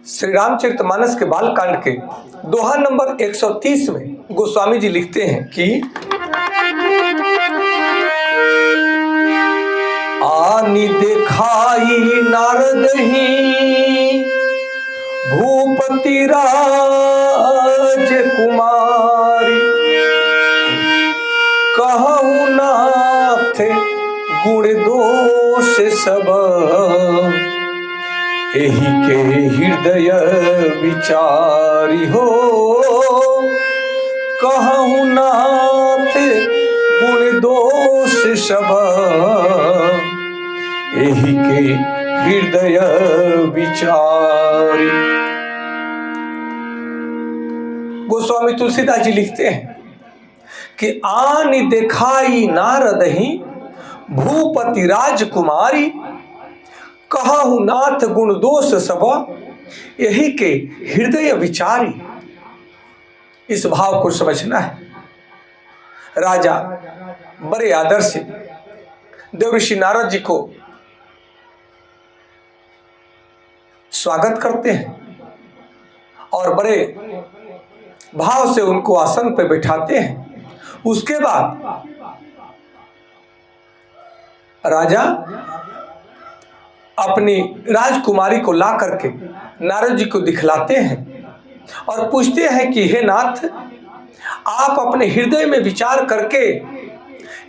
श्री रामचरितमानस के बालकांड के दोहा नंबर 130 में गोस्वामी जी लिखते हैं कि आनी देखाई नारद ही भूपति राज कुमारी, कहूँ नाथ गुण दोष सब, एही के हृदय विचारी हो। कहूँ नाथ गुण दोष सब, एही के हृदय विचारी। गोस्वामी तुलसीदास जी लिखते हैं कि आनि देखाई नारद ही भूपति राजकुमारी, कहु नाथ गुण दोष सब, यही के हृदय विचारी। इस भाव को समझना है। राजा बड़े आदर से देवऋषि नारद जी को स्वागत करते हैं और बड़े भाव से उनको आसन पर बैठाते हैं। उसके बाद राजा अपनी राजकुमारी को ला करके नारद जी को दिखलाते हैं और पूछते हैं कि हे नाथ, आप अपने हृदय में विचार करके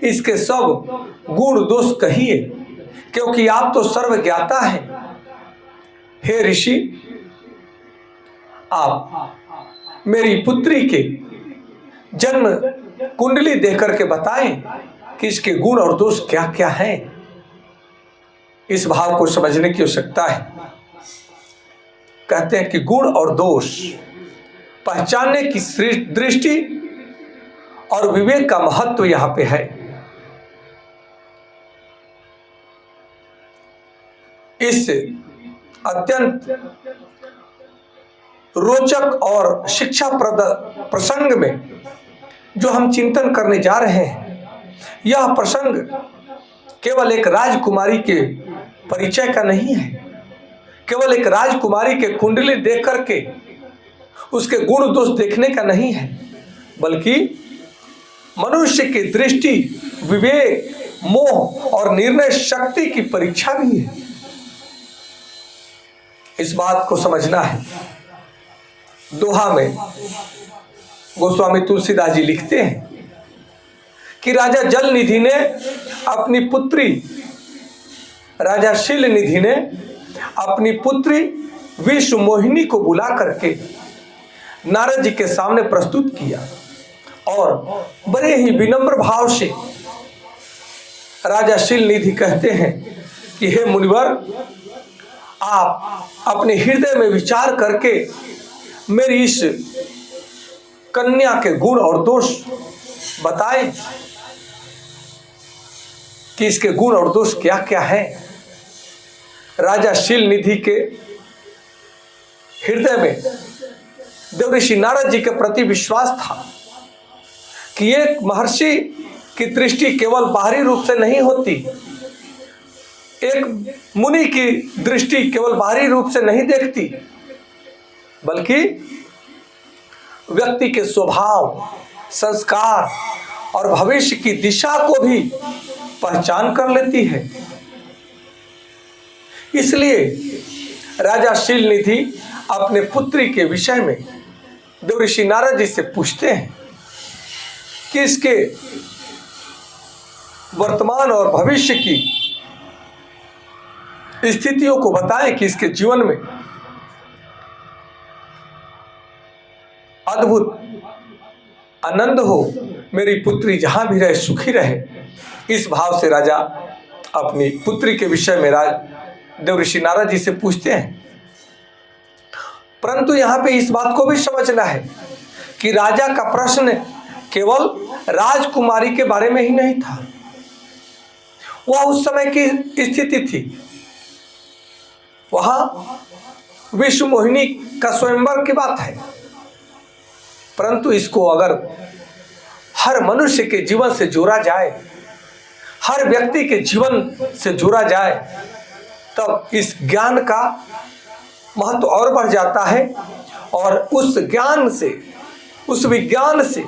इसके सब गुण दोष कहिए, क्योंकि आप तो सर्वज्ञाता हैं। हे ऋषि, आप मेरी पुत्री के जन्म कुंडली देकर के बताएं कि इसके गुण और दोष क्या क्या हैं। इस भाव को समझने की आवश्यकता है। कहते हैं कि गुण और दोष पहचानने की दृष्टि और विवेक का महत्व यहां पे है। इस अत्यंत रोचक और शिक्षाप्रद प्रसंग में जो हम चिंतन करने जा रहे हैं, यह प्रसंग केवल एक राजकुमारी के परिचय का नहीं है, केवल एक राजकुमारी के कुंडली देख करके उसके गुण दोष देखने का नहीं है, बल्कि मनुष्य की दृष्टि, विवेक, मोह और निर्णय शक्ति की परीक्षा भी है। इस बात को समझना है। दोहा में गोस्वामी तुलसीदास जी लिखते हैं कि राजा जल निधि ने अपनी पुत्री, राजा शील निधि ने अपनी पुत्री विश्व मोहिनी को बुला करके नारद जी के सामने प्रस्तुत किया और बड़े ही विनम्र भाव से राजा शील निधि कहते हैं कि हे मुनिवर, आप अपने हृदय में विचार करके मेरी इस कन्या के गुण और दोष बताएं कि इसके गुण और दोष क्या क्या है। राजा शील निधि के हृदय में देवऋषि नारद जी के प्रति विश्वास था कि एक महर्षि की दृष्टि केवल बाहरी रूप से नहीं होती, एक मुनि की दृष्टि केवल बाहरी रूप से नहीं देखती, बल्कि व्यक्ति के स्वभाव, संस्कार और भविष्य की दिशा को भी पहचान कर लेती है। इसलिए राजा शील निधि अपने पुत्री के विषय में देवऋषि नारद जी से पूछते हैं कि इसके वर्तमान और भविष्य की स्थितियों को बताएं कि इसके जीवन में अद्भुत आनंद हो, मेरी पुत्री जहां भी रहे सुखी रहे। इस भाव से राजा अपनी पुत्री के विषय में देवऋषि नारद जी से पूछते हैं। परंतु यहाँ पे इस बात को भी समझना है कि राजा का प्रश्न केवल राजकुमारी के बारे में ही नहीं था। वह उस समय की स्थिति थी, वहां विश्व मोहिनी का स्वयंवर की बात है। परंतु इसको अगर हर मनुष्य के जीवन से जोड़ा जाए, हर व्यक्ति के जीवन से जोड़ा जाए, तब इस ज्ञान का महत्व और बढ़ जाता है और उस ज्ञान से, उस विज्ञान से,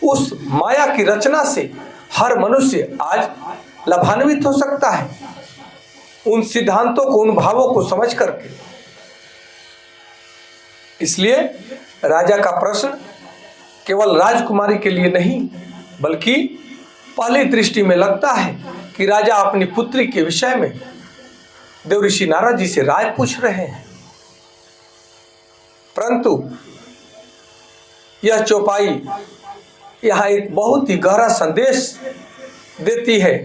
उस माया की रचना से हर मनुष्य आज लाभान्वित हो सकता है उन सिद्धांतों को, उन भावों को समझ करके। इसलिए राजा का प्रश्न केवल राजकुमारी के लिए नहीं, बल्कि पहली दृष्टि में लगता है कि राजा अपनी पुत्री के विषय में देवऋषि नारद जी से राय पूछ रहे हैं। परंतु यह चौपाई यहाँ एक बहुत ही गहरा संदेश देती है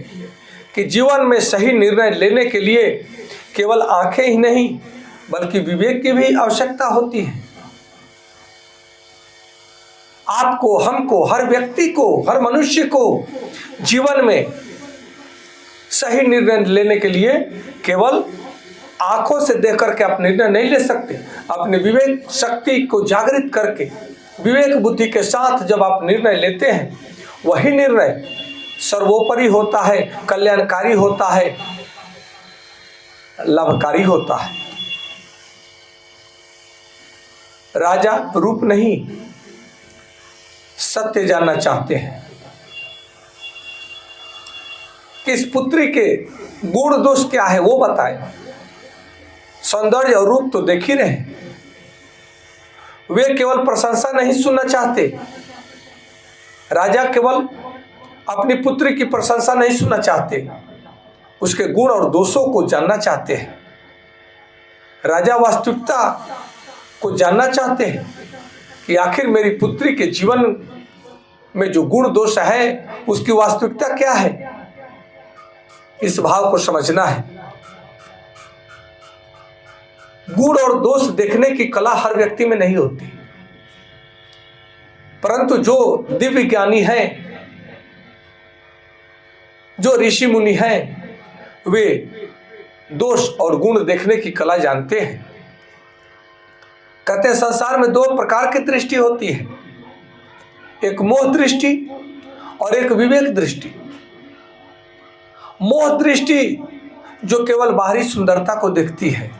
कि जीवन में सही निर्णय लेने के लिए केवल आंखें ही नहीं, बल्कि विवेक की भी आवश्यकता होती है। आपको, हमको, हर व्यक्ति को, हर मनुष्य को जीवन में सही निर्णय लेने के लिए केवल आंखों से देख करके आप निर्णय नहीं ले सकते। अपने विवेक शक्ति को जागृत करके, विवेक बुद्धि के साथ जब आप निर्णय लेते हैं, वही निर्णय सर्वोपरि होता है, कल्याणकारी होता है, लाभकारी होता है। राजा रूप नहीं, सत्य जानना चाहते हैं कि इस पुत्री के गुण दोष क्या है वो बताए। सौंदर्य और रूप तो देख ही रहे, वे केवल प्रशंसा नहीं सुनना चाहते। राजा केवल अपनी पुत्री की प्रशंसा नहीं सुनना चाहते, उसके गुण और दोषों को जानना चाहते हैं। राजा वास्तविकता को जानना चाहते हैं कि आखिर मेरी पुत्री के जीवन में जो गुण दोष है उसकी वास्तविकता क्या है। इस भाव को समझना है। गुण और दोष देखने की कला हर व्यक्ति में नहीं होती, परंतु जो दिव्य ज्ञानी है, जो ऋषि मुनि हैं, वे दोष और गुण देखने की कला जानते हैं। कहते हैं संसार में दो प्रकार की दृष्टि होती है, एक मोह दृष्टि और एक विवेक दृष्टि। मोह दृष्टि जो केवल बाहरी सुंदरता को देखती है,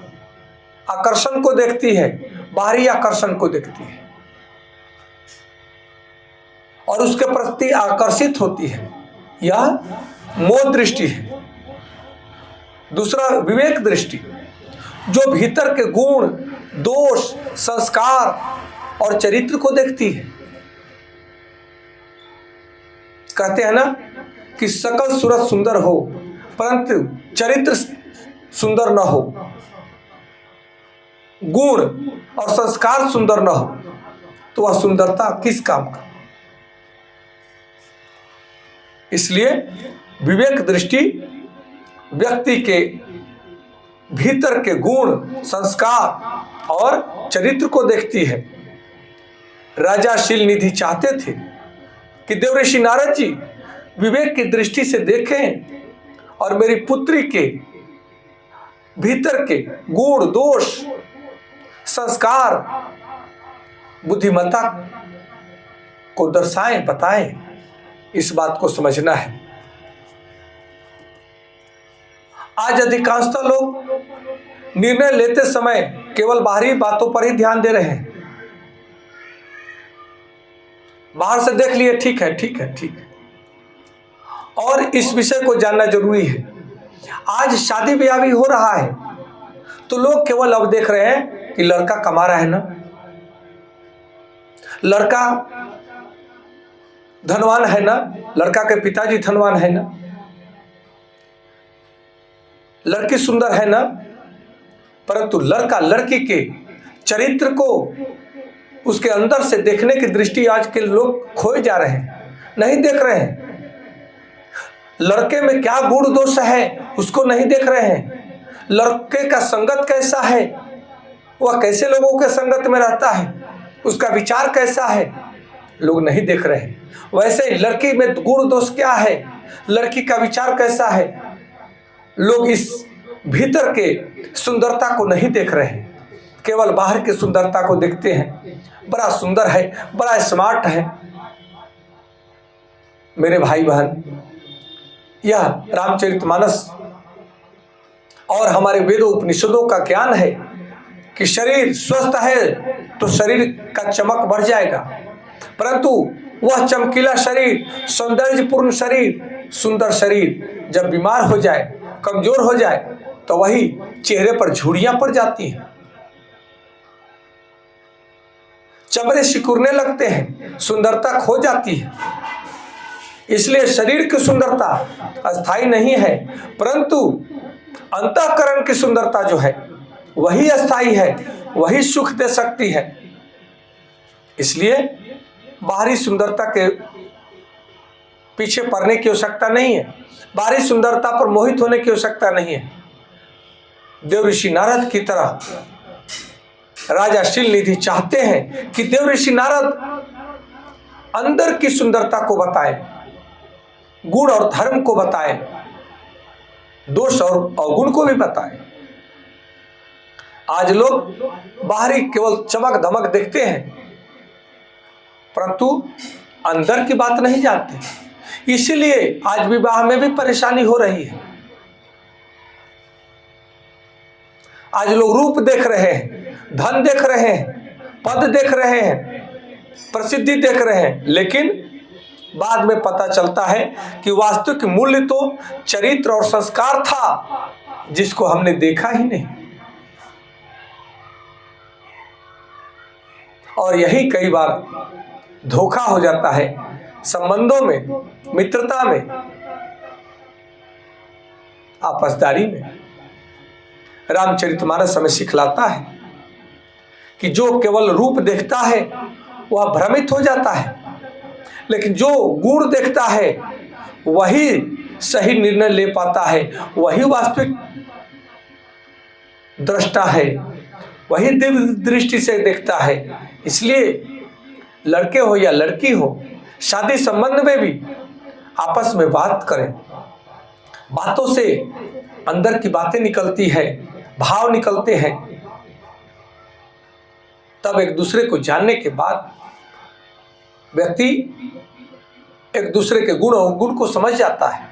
आकर्षण को देखती है, बाहरी आकर्षण को देखती है और उसके प्रति आकर्षित होती है, यह मोह दृष्टि है। दूसरा विवेक दृष्टि जो भीतर के गुण, दोष, संस्कार और चरित्र को देखती है। कहते हैं ना कि सकल सूरत सुंदर हो परंतु चरित्र सुंदर न हो, गुण और संस्कार सुंदर न हो, तो वह सुंदरता किस काम का। इसलिए विवेक दृष्टि व्यक्ति के भीतर के गुण, संस्कार और चरित्र को देखती है। राजा शीलनिधि चाहते थे कि देवऋषि नारद जी विवेक की दृष्टि से देखें और मेरी पुत्री के भीतर के गुण, दोष, संस्कार, बुद्धिमत्ता को दर्शाएं, बताएं। इस बात को समझना है। आज अधिकांशतः लोग निर्णय लेते समय केवल बाहरी बातों पर ही ध्यान दे रहे हैं। बाहर से देख लिए, ठीक है, ठीक है, ठीक है, और इस विषय को जानना जरूरी है। आज शादी ब्याह भी हो रहा है तो लोग केवल अब देख रहे हैं कि लड़का कमा रहा है ना, लड़का धनवान है ना, लड़का के पिताजी धनवान है ना, लड़की सुंदर है ना, परंतु लड़का लड़की के चरित्र को उसके अंदर से देखने की दृष्टि आज के लोग खोए जा रहे हैं, नहीं देख रहे हैं। लड़के में क्या गुण दोष है उसको नहीं देख रहे हैं। लड़के का संगत कैसा है, वह कैसे लोगों के संगत में रहता है, उसका विचार कैसा है, लोग नहीं देख रहे हैं। वैसे ही लड़की में गुण दोष क्या है, लड़की का विचार कैसा है, लोग इस भीतर के सुंदरता को नहीं देख रहे हैं, केवल बाहर की सुंदरता को देखते हैं। बड़ा सुंदर है, बड़ा स्मार्ट है। मेरे भाई बहन, यह रामचरितमानस और हमारे वेदों उपनिषदों का ज्ञान है कि शरीर स्वस्थ है तो शरीर का चमक बढ़ जाएगा, परंतु वह चमकीला शरीर, सौंदर्यपूर्ण शरीर, सुंदर शरीर जब बीमार हो जाए, कमजोर हो जाए, तो वही चेहरे पर झुर्रियां पड़ जाती हैं, चमड़े सिकुड़ने लगते हैं, सुंदरता खो जाती है। इसलिए शरीर की सुंदरता अस्थायी नहीं है, परंतु अंतःकरण की सुंदरता जो है वही अस्थायी है, वही सुख दे सकती है। इसलिए बाहरी सुंदरता के पीछे पड़ने की आवश्यकता नहीं है, बाहरी सुंदरता पर मोहित होने की आवश्यकता नहीं है। देव ऋषि नारद की तरह राजा शीलनिधि चाहते हैं कि देव ऋषि नारद अंदर की सुंदरता को बताए, गुण और धर्म को बताए, दोष और अवगुण को भी बताए। आज लोग बाहरी केवल चमक धमक देखते हैं, परंतु अंदर की बात नहीं जानते। इसीलिए आज विवाह में भी परेशानी हो रही है। आज लोग रूप देख रहे हैं, धन देख रहे हैं, पद देख रहे हैं, प्रसिद्धि देख रहे हैं, लेकिन बाद में पता चलता है कि वास्तविक मूल्य तो चरित्र और संस्कार था, जिसको हमने देखा ही नहीं। और यही कई बार धोखा हो जाता है संबंधों में, मित्रता में, आपसदारी में। रामचरितमानस हमें सिखलाता है कि जो केवल रूप देखता है वह भ्रमित हो जाता है, लेकिन जो गुण देखता है वही सही निर्णय ले पाता है, वही वास्तविक दृष्टा है, वही दिव्य दृष्टि से देखता है। इसलिए लड़के हो या लड़की हो, शादी संबंध में भी आपस में बात करें। बातों से अंदर की बातें निकलती है, भाव निकलते हैं, तब एक दूसरे को जानने के बाद व्यक्ति एक दूसरे के गुण और गुण को समझ जाता है।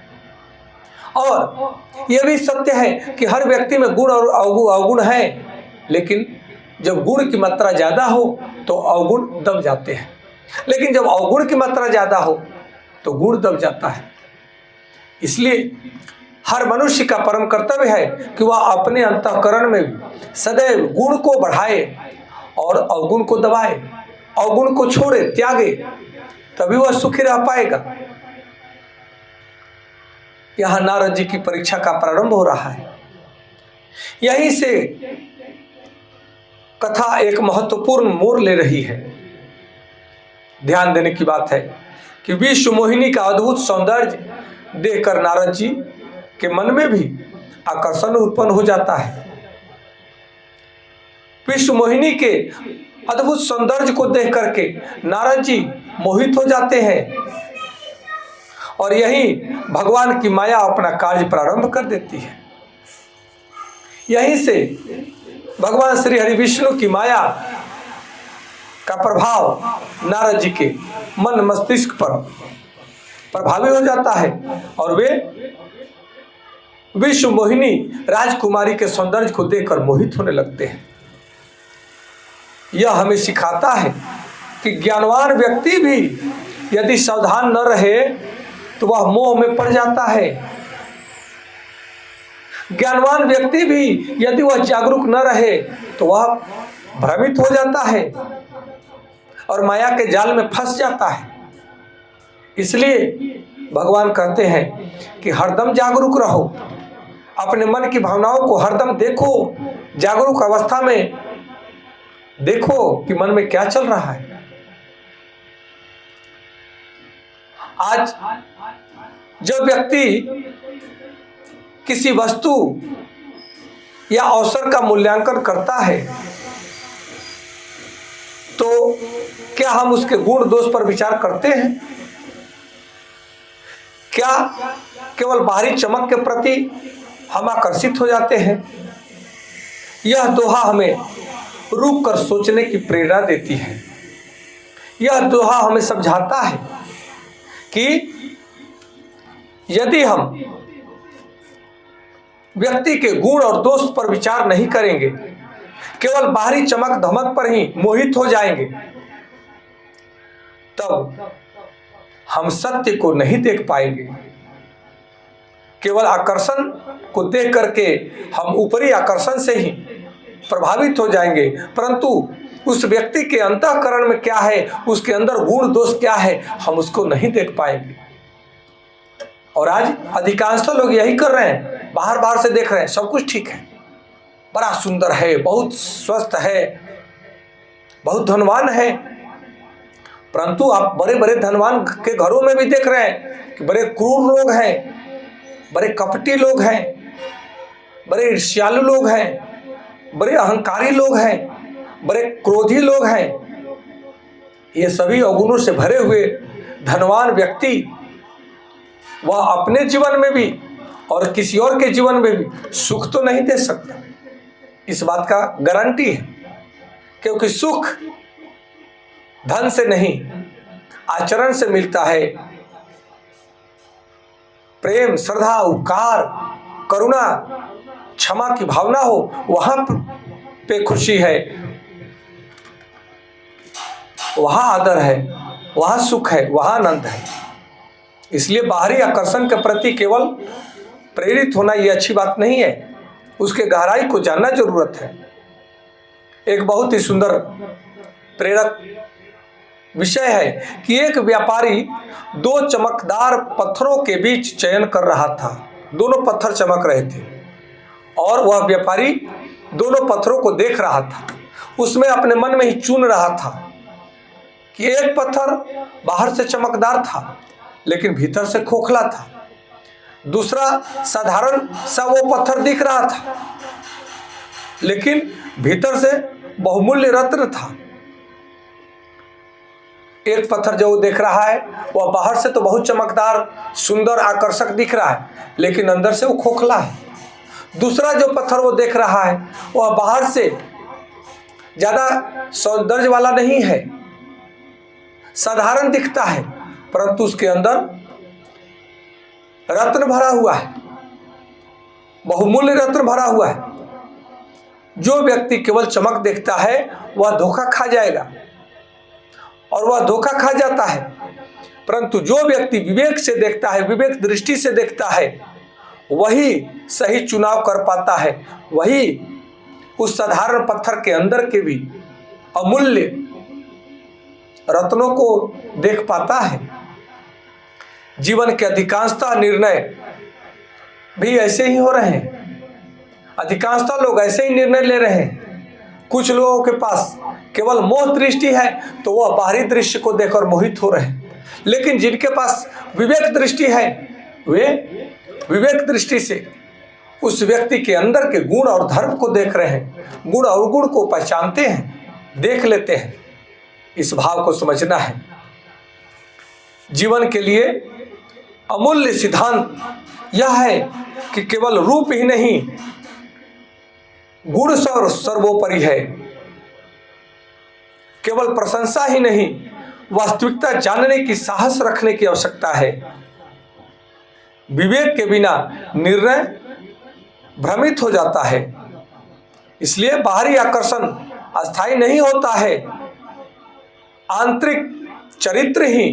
और यह भी सत्य है कि हर व्यक्ति में गुण और अवगुण है, लेकिन जब गुण की मात्रा ज्यादा हो तो अवगुण दब जाते हैं, लेकिन जब अवगुण की मात्रा ज्यादा हो तो गुण दब जाता है। इसलिए हर मनुष्य का परम कर्तव्य है कि वह अपने अंतःकरण में भी सदैव गुण को बढ़ाए और अवगुण को दबाए, अवगुण को छोड़े, त्यागे, तभी वह सुखी रह पाएगा। यहां नारद जी की परीक्षा का प्रारंभ हो रहा है। यहीं से कथा एक महत्वपूर्ण मोड़ ले रही है। ध्यान देने की बात है कि विश्व मोहिनी का अद्भुत सौंदर्य देखकर नारद जी के मन में भी आकर्षण उत्पन्न हो जाता है। विश्व मोहिनी के अद्भुत सौंदर्य को देख करके नारद जी मोहित हो जाते हैं और यही भगवान की माया अपना कार्य प्रारंभ कर देती है। यहीं से भगवान श्री हरि विष्णु की माया का प्रभाव नारद जी के मन मस्तिष्क पर प्रभावी हो जाता है और वे विश्व मोहिनी राजकुमारी के सौंदर्य को देखकर मोहित होने लगते हैं। यह हमें सिखाता है कि ज्ञानवान व्यक्ति भी यदि सावधान न रहे तो वह मोह में पड़ जाता है। ज्ञानवान व्यक्ति भी यदि वह जागरूक न रहे तो वह भ्रमित हो जाता है और माया के जाल में फंस जाता है। इसलिए भगवान कहते हैं कि हरदम जागरूक रहो, अपने मन की भावनाओं को हरदम देखो, जागरूक अवस्था में देखो कि मन में क्या चल रहा है। आज जब व्यक्ति किसी वस्तु या अवसर का मूल्यांकन करता है तो क्या हम उसके गुण दोष पर विचार करते हैं? क्या केवल बाहरी चमक के प्रति हम आकर्षित हो जाते हैं? यह दोहा हमें रुक कर सोचने की प्रेरणा देती है। यह दोहा हमें समझाता है कि यदि हम व्यक्ति के गुण और दोष पर विचार नहीं करेंगे, केवल बाहरी चमक धमक पर ही मोहित हो जाएंगे, तब हम सत्य को नहीं देख पाएंगे। केवल आकर्षण को देख करके हम ऊपरी आकर्षण से ही प्रभावित हो जाएंगे, परंतु उस व्यक्ति के अंतःकरण में क्या है, उसके अंदर गुण दोष क्या है, हम उसको नहीं देख पाएंगे। और आज अधिकांश लोग यही कर रहे हैं, बाहर से देख रहे हैं, सब कुछ ठीक है, बड़ा सुंदर है, बहुत स्वस्थ है, बहुत धनवान है, परंतु आप बड़े बड़े धनवान के घरों में भी देख रहे हैं कि बड़े क्रूर लोग हैं, बड़े कपटी लोग हैं, बड़े ईर्ष्यालु लोग हैं, बड़े अहंकारी लोग हैं, बड़े क्रोधी लोग हैं। ये सभी अवगुणों से भरे हुए धनवान व्यक्ति वह अपने जीवन में भी और किसी और के जीवन में भी सुख तो नहीं दे सकता, इस बात का गारंटी है, क्योंकि सुख धन से नहीं आचरण से मिलता है। प्रेम, श्रद्धा, उपकार, करुणा, क्षमा की भावना हो, वहां पे खुशी है, वहां आदर है, वहां सुख है, वहां आनंद है। इसलिए बाहरी आकर्षण के प्रति केवल प्रेरित होना ये अच्छी बात नहीं है, उसके गहराई को जानना जरूरत है। एक बहुत ही सुंदर प्रेरक विषय है कि एक व्यापारी दो चमकदार पत्थरों के बीच चयन कर रहा था। दोनों पत्थर चमक रहे थे और वह व्यापारी दोनों पत्थरों को देख रहा था। उसमें अपने मन में ही चुन रहा था कि एक पत्थर बाहर से चमकदार था लेकिन भीतर से खोखला था, दूसरा साधारण सा वो पत्थर दिख रहा था लेकिन भीतर से बहुमूल्य रत्न था। एक पत्थर जो देख रहा है वह बाहर से तो बहुत चमकदार, सुंदर, आकर्षक दिख रहा है लेकिन अंदर से वो खोखला है। दूसरा जो पत्थर वो देख रहा है वह बाहर से ज़्यादा सौंदर्य वाला नहीं है, साधारण दिखता है, परंतु उसके अंदर रत्न भरा हुआ है, बहुमूल्य रत्न भरा हुआ है। जो व्यक्ति केवल चमक देखता है वह धोखा खा जाएगा और वह धोखा खा जाता है, परंतु जो व्यक्ति विवेक से देखता है, विवेक दृष्टि से देखता है, वही सही चुनाव कर पाता है, वही उस साधारण पत्थर के अंदर के भी अमूल्य रत्नों को देख पाता है। जीवन के अधिकांशतः निर्णय भी ऐसे ही हो रहे हैं, अधिकांशतः लोग ऐसे ही निर्णय ले रहे हैं। कुछ लोगों के पास केवल मोह दृष्टि है तो वह बाहरी दृश्य को देखकर मोहित हो रहे हैं, लेकिन जिनके पास विवेक दृष्टि है वे विवेक दृष्टि से उस व्यक्ति के अंदर के गुण और धर्म को देख रहे हैं, गुण और गुण को पहचानते हैं, देख लेते हैं। इस भाव को समझना है। जीवन के लिए अमूल्य सिद्धांत यह है कि केवल रूप ही नहीं, गुण सर्वोपरि है। केवल प्रशंसा ही नहीं, वास्तविकता जानने की साहस रखने की आवश्यकता है। विवेक के बिना निर्णय भ्रमित हो जाता है। इसलिए बाहरी आकर्षण अस्थायी नहीं होता है, आंतरिक चरित्र ही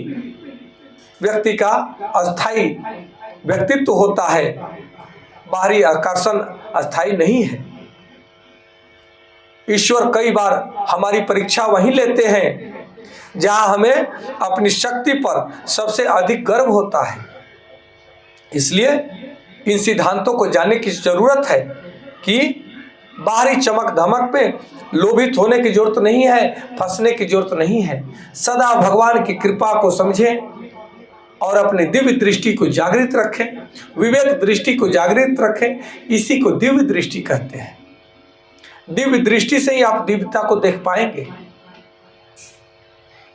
व्यक्ति का अस्थायी व्यक्तित्व होता है, बाहरी आकर्षण अस्थायी नहीं है। ईश्वर कई बार हमारी परीक्षा वहीं लेते हैं जहां हमें अपनी शक्ति पर सबसे अधिक गर्व होता है। इसलिए इन सिद्धांतों को जानने की जरूरत है कि बाहरी चमक धमक पे लोभित होने की जरूरत नहीं है, फंसने की जरूरत नहीं है। सदा भगवान की कृपा को समझें और अपनी दिव्य दृष्टि को जागृत रखें, विवेक दृष्टि को जागृत रखें। इसी को दिव्य दृष्टि कहते हैं। दिव्य दृष्टि से ही आप दिव्यता को देख पाएंगे।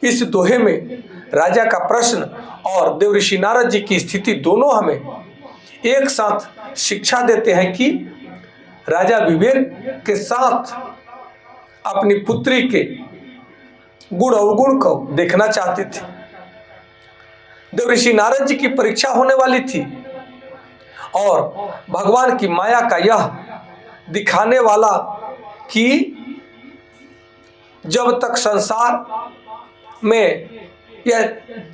इस दोहे में राजा का प्रश्न और देवऋषि नारद जी की स्थिति दोनों हमें एक साथ शिक्षा देते हैं कि राजा विवेक के साथ अपनी पुत्री के गुण अवगुण को देखना चाहते थे। देवऋषि नारद जी की परीक्षा होने वाली थी और भगवान की माया का यह दिखाने वाला कि जब तक संसार में या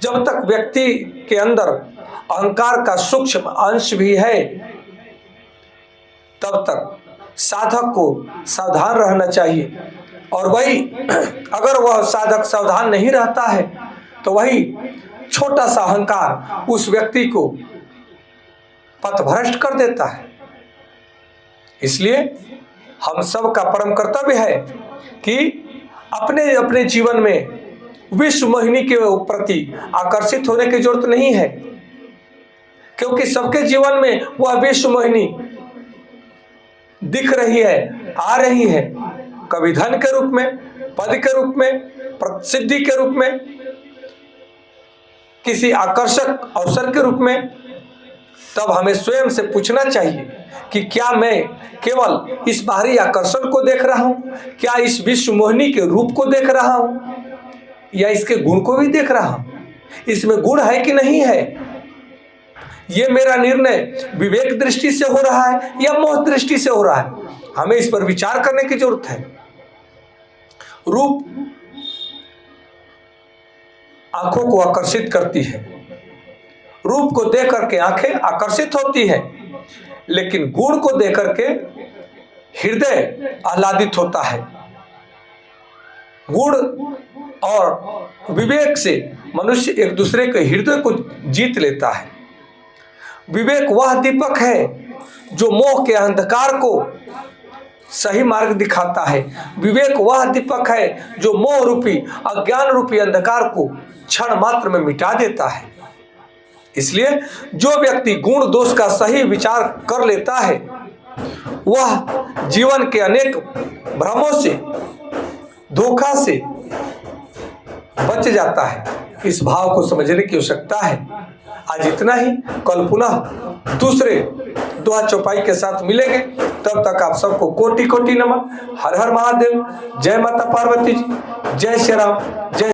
जब तक व्यक्ति के अंदर अहंकार का सूक्ष्म अंश भी है, तब तक साधक को सावधान रहना चाहिए। और वही अगर वह साधक सावधान नहीं रहता है तो वही छोटा सा अहंकार उस व्यक्ति को पथभ्रष्ट कर देता है। इसलिए हम सब का परम कर्तव्य है कि अपने अपने जीवन में विश्व मोहिनी के प्रति आकर्षित होने की जरूरत नहीं है, क्योंकि सबके जीवन में वह विश्व मोहिनी दिख रही है, आ रही है, कभी धन के रूप में, पद के रूप में, प्रसिद्धि के रूप में, किसी आकर्षक अवसर के रूप में। तब हमें स्वयं से पूछना चाहिए कि क्या मैं केवल इस बाहरी आकर्षण को देख रहा हूं, क्या इस विश्व मोहिनी के रूप को देख रहा हूं, या इसके गुण को भी देख रहा हूं, इसमें गुण है कि नहीं है। यह मेरा निर्णय विवेक दृष्टि से हो रहा है या मोह दृष्टि से हो रहा है, हमें इस पर विचार करने की जरूरत है। रूप आंखों को आकर्षित करती है, रूप को देख करके आंखें आकर्षित होती है, लेकिन गुण को देख करके हृदय आह्लादित होता है। गुण और विवेक से मनुष्य एक दूसरे के हृदय को जीत लेता है। विवेक वह दीपक है जो मोह के अंधकार को सही मार्ग दिखाता है। विवेक वह दीपक है जो मोह रूपी अज्ञान रूपी अंधकार को क्षण मात्र में मिटा देता है। इसलिए जो व्यक्ति गुण दोष का सही विचार कर लेता है वह जीवन के अनेक भ्रमों से, धोखा से बच जाता है। इस भाव को समझने की आवश्यकता है। आज इतना ही, कल पुनः दूसरे दोहा चौपाई के साथ मिलेंगे। तब तक आप सबको कोटि कोटि नमन। हर हर महादेव। जय माता पार्वती जी, जय श्री राम, जय